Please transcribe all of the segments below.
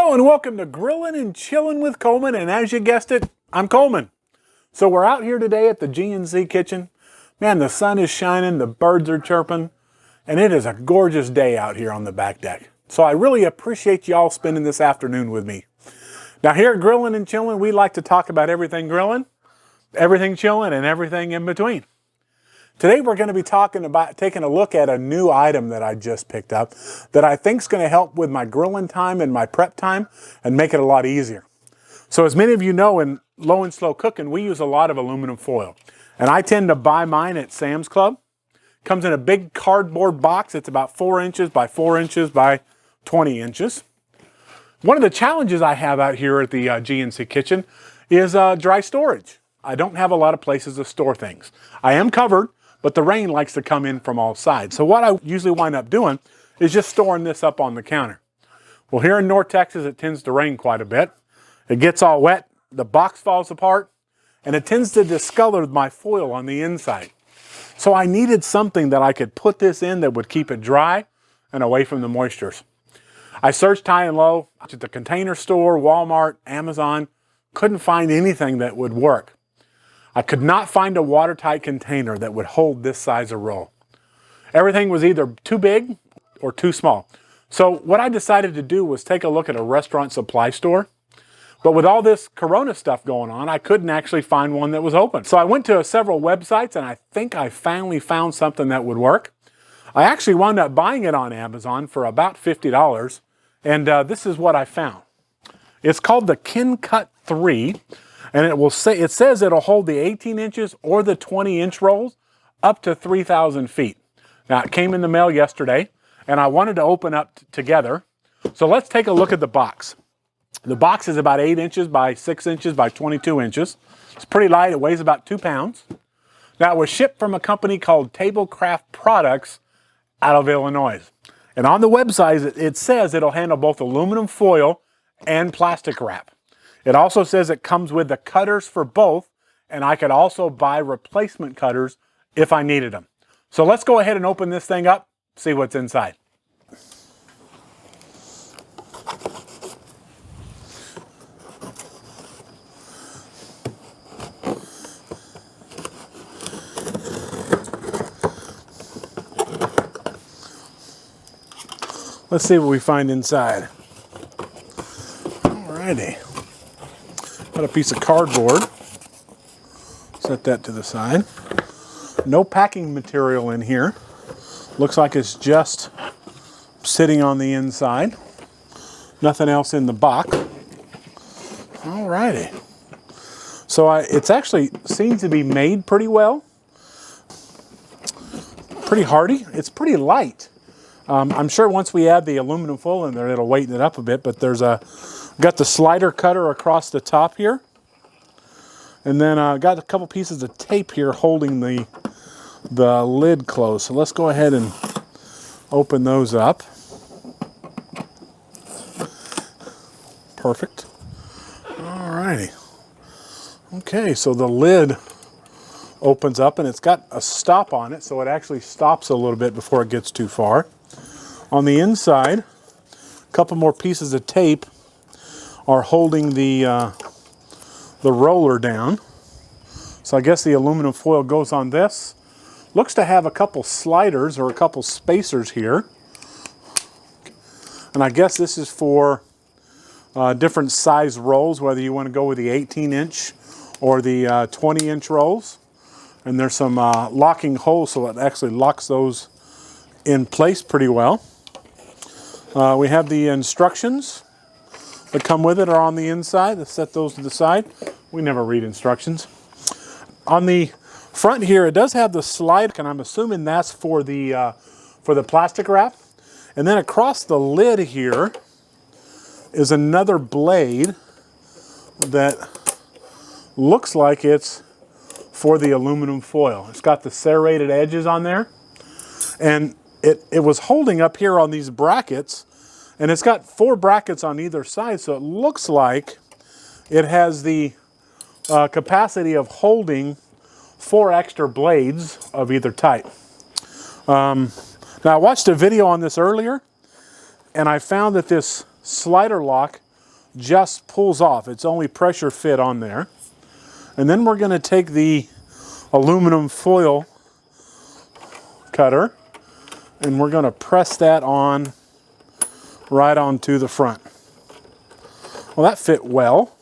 Hello and welcome to Grillin' and Chillin' with Coleman, and as you guessed it, I'm Coleman. So we're out here today at the GNC kitchen. Man, the sun is shining, the birds are chirping, and it is a gorgeous day out here on the back deck. So I really appreciate y'all spending this afternoon with me. Now here at Grillin' and Chillin', we like to talk about everything grilling, everything chilling, and everything in between. Today we're going to be talking about taking a look at a new item that I just picked up that I think is going to help with my grilling time and my prep time and make it a lot easier. So as many of you know, in low and slow cooking, we use a lot of aluminum foil. And I tend to buy mine at Sam's Club. Comes in a big cardboard box. It's about 4 inches by 4 inches by 20 inches. One of the challenges I have out here at the GNC kitchen is dry storage. I don't have a lot of places to store things. I am covered, but the rain likes to come in from all sides. So what I usually wind up doing is just storing this up on the counter. Well, here in North Texas, it tends to rain quite a bit. It gets all wet, the box falls apart, and it tends to discolor my foil on the inside. So I needed something that I could put this in that would keep it dry and away from the moistures. I searched high and low at the Container Store, Walmart, Amazon, couldn't find anything that would work. I could not find a watertight container that would hold this size of roll. Everything was either too big or too small. So what I decided to do was take a look at a restaurant supply store. But with all this Corona stuff going on, I couldn't actually find one that was open. So I went to several websites and I think I finally found something that would work. I actually wound up buying it on Amazon for about $50. And this is what I found. It's called the KenKut 3. And it says it'll hold the 18 inches or the 20-inch rolls up to 3,000 feet. Now, it came in the mail yesterday, and I wanted to open up together. So let's take a look at the box. The box is about 8 inches by 6 inches by 22 inches. It's pretty light. It weighs about 2 pounds. Now, it was shipped from a company called Tablecraft Products out of Illinois. And on the website, it says it'll handle both aluminum foil and plastic wrap. It also says it comes with the cutters for both, and I could also buy replacement cutters if I needed them. So let's go ahead and open this thing up, see what's inside. Let's see what we find inside. Alrighty. Got a piece of cardboard. Set that to the side. No packing material in here. Looks like it's just sitting on the inside. Nothing else in the box. Alrighty. So it's actually seems to be made pretty well. Pretty hardy. It's pretty light. I'm sure once we add the aluminum foil in there, it'll weighten it up a bit, but got the slider cutter across the top here. And then got a couple pieces of tape here holding the lid closed. So let's go ahead and open those up. Perfect. Alrighty. Okay, so the lid opens up and it's got a stop on it, so it actually stops a little bit before it gets too far. On the inside, a couple more pieces of tape are holding the roller down. So I guess the aluminum foil goes on this. Looks to have a couple sliders or a couple spacers here. And I guess this is for different size rolls, whether you want to go with the 18-inch or the 20-inch rolls. And there's some locking holes, so it actually locks those in place pretty well. We have the instructions that come with it are on the inside. Let's set those to the side. We never read instructions. On the front here, it does have the slide, and I'm assuming that's for the plastic wrap. And then across the lid here is another blade that looks like it's for the aluminum foil. It's got the serrated edges on there. And it was holding up here on these brackets. And it's got 4 brackets on either side, so it looks like it has the capacity of holding 4 extra blades of either type. Now, I watched a video on this earlier, and I found that this slider lock just pulls off. It's only pressure fit on there. And then we're going to take the aluminum foil cutter and we're going to press that on right onto the front. Well, that fit well.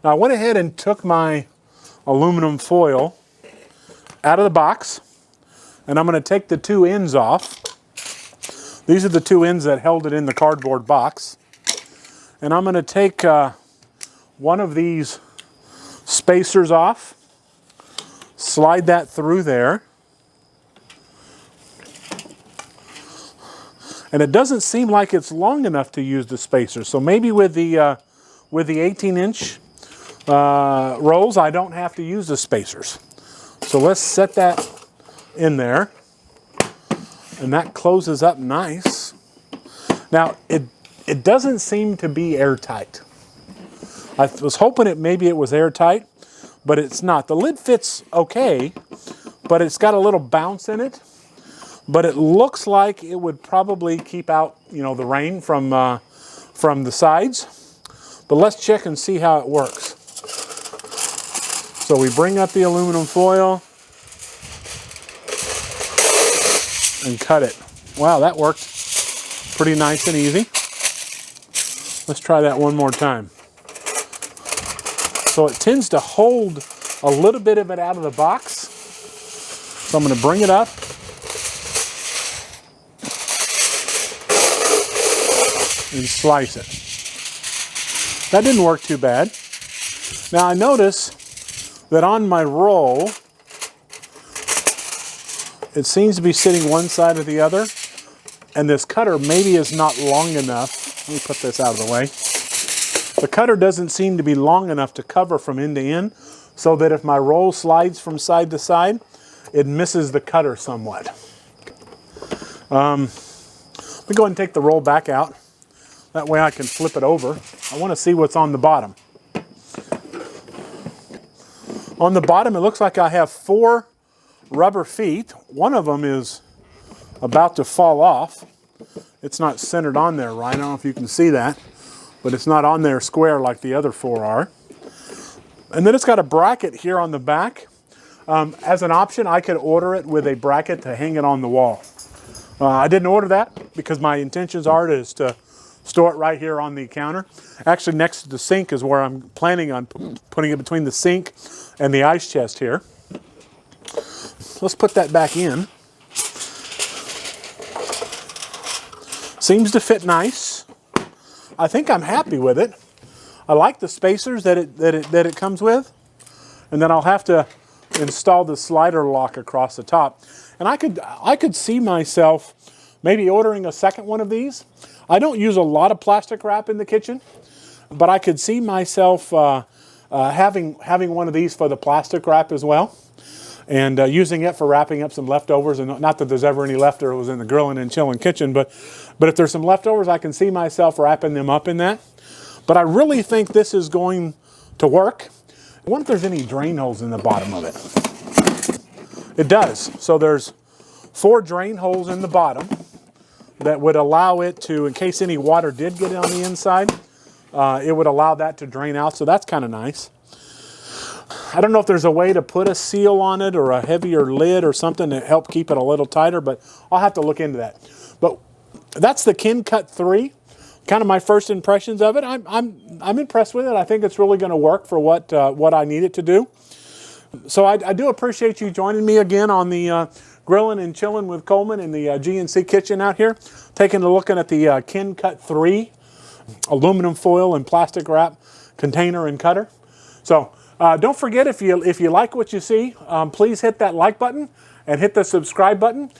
Now I went ahead and took my aluminum foil out of the box, and I'm going to take the two ends off. These are the two ends that held it in the cardboard box. And I'm going to take one of these spacers off, slide that through there. And it doesn't seem like it's long enough to use the spacer. So maybe with the 18-inch rolls, I don't have to use the spacers. So let's set that in there. And that closes up nice. Now, it doesn't seem to be airtight. I was hoping maybe it was airtight, but it's not. The lid fits okay, but it's got a little bounce in it. But it looks like it would probably keep out, you know, the rain from the sides. But let's check and see how it works. So we bring up the aluminum foil and cut it. Wow, that worked pretty nice and easy. Let's try that one more time. So it tends to hold a little bit of it out of the box. So I'm going to bring it up. And slice it. That didn't work too bad. Now I notice that on my roll, it seems to be sitting one side or the other, and this cutter maybe is not long enough. Let me put this out of the way. The cutter doesn't seem to be long enough to cover from end to end, so that if my roll slides from side to side, it misses the cutter somewhat. Let me go ahead and take the roll back out. That way I can flip it over. I want to see what's on the bottom. On the bottom, it looks like I have 4 rubber feet. One of them is about to fall off. It's not centered on there right. I don't know if you can see that, but it's not on there square like the other 4 are. And then it's got a bracket here on the back. As an option, I could order it with a bracket to hang it on the wall. I didn't order that because my intentions are to store it right here on the counter. Actually, next to the sink is where I'm planning on putting it, between the sink and the ice chest here. Let's put that back in. Seems to fit nice. I think I'm happy with it. I like the spacers that it comes with. And then I'll have to install the slider lock across the top. And I could see myself maybe ordering a second one of these. I don't use a lot of plastic wrap in the kitchen, but I could see myself having one of these for the plastic wrap as well, and using it for wrapping up some leftovers. And not that there's ever any leftovers in the Grillin and Chillin kitchen, but if there's some leftovers, I can see myself wrapping them up in that. But I really think this is going to work. I wonder if there's any drain holes in the bottom of it. It does. So there's 4 drain holes in the bottom that would allow it to, in case any water did get on the inside, it would allow that to drain out. So that's kind of nice. I don't know if there's a way to put a seal on it or a heavier lid or something to help keep it a little tighter, but I'll have to look into that. But that's the KenKut 3. Kind of my first impressions of it. I'm impressed with it. I think it's really going to work for what I need it to do. So I do appreciate you joining me again on the Grillin and Chillin with Coleman in the GNC kitchen out here, taking a look at the KenKut 3 aluminum foil and plastic wrap container and cutter. So don't forget, if you like what you see, please hit that like button and hit the subscribe button.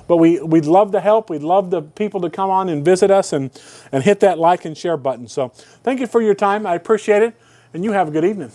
But we'd love to help. We'd love the people to come on and visit us and hit that like and share button. So thank you for your time. I appreciate it, and you have a good evening.